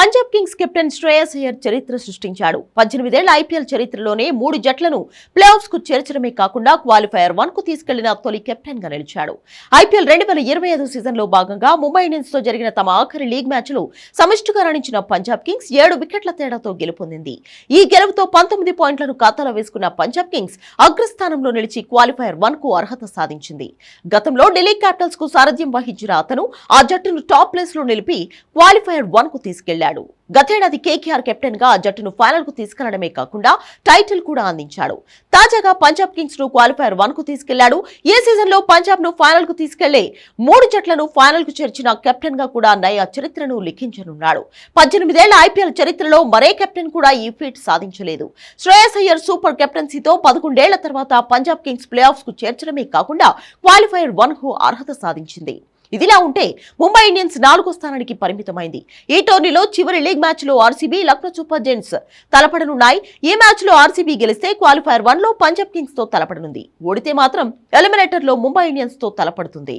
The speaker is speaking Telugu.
పంజాబ్ కింగ్స్ కెప్టెన్ శ్రేయస్ అయ్యర్ చరిత్ర సృష్టించాడు. 18 ఏళ్ల ఐపీఎల్ చరిత్రలోనే 3 జట్లను ప్లే ఆఫ్స్ కు చేర్చడమే కాకుండా క్వాలిఫైయర్ 1 కు తీసుకెళ్లిన తొలి కెప్టెన్ గా నిలిచాడు. ఐపీఎల్ 2025 సీజన్ లో భాగంగా ముంబై ఇండియన్స్ తో జరిగిన తమ ఆఖరి లీగ్ మ్యాచ్ లో సమిష్టిగా రాణించిన పంజాబ్ కింగ్స్ 7 వికెట్ల తేడాతో గెలుపొందింది. ఈ గెలుపుతో 19 పాయింట్లను ఖాతాలో వేసుకున్న పంజాబ్ కింగ్స్ అగ్రస్థానంలో నిలిచి క్వాలిఫైయర్ 1 కు అర్హత సాధించింది. గతంలో ఢిల్లీ క్యాపిటల్స్ కు సారథ్యం వహించిన అతను ఆ జట్టును టాప్ ప్లేస్ లో నిలిపి క్వాలిఫైయర్ 1 కు తీసుకెళ్లాడు. గతేడాది కేకేఆర్ కెప్టెన్ గా జట్టును ఫైనల్ కు తీసుకెళ్లడమే కాకుండా టైటిల్ కూడా అందించాడు. తాజాగా పంజాబ్ కింగ్స్ ను క్వాలిఫైయర్ 1 కు తీసుకెళ్లాడు. ఈ సీజన్ లో పంజాబ్ ను ఫైనల్ కు తీసుకెళ్లే 3 జట్లను ఫైనల్ కు చేర్చిన కెప్టెన్ గా కూడా నయా చరిత్రను లిఖించనున్నాడు. 18 ఏళ్ల ఐపీఎల్ చరిత్రలో మరే కెప్టెన్ కూడా ఈ ఫీట్ సాధించలేదు. శ్రేయస్ అయ్యర్ సూపర్ కెప్టెన్సీతో 11 ఏళ్ల తర్వాత పంజాబ్ కింగ్స్ ప్లే ఆఫ్స్ కు చేర్చడమే కాకుండా క్వాలిఫైయర్ 1 కు అర్హత సాధించింది. ఇదిలా ఉంటే ముంబై ఇండియన్స్ 4వ స్థానానికి పరిమితమైంది. ఈ టోర్నీలో చివరి లీగ్ మ్యాచ్ లో ఆర్సీబీ, లక్నో సూపర్ జెయింట్స్ తలపడనున్నాయి. ఈ మ్యాచ్ లో ఆర్సీబీ గెలిస్తే క్వాలిఫైయర్ 1 లో పంజాబ్ కింగ్స్ తో తలపడనుంది. ఓడితే మాత్రం ఎలిమినేటర్ లో ముంబై ఇండియన్స్ తో తలపడుతుంది.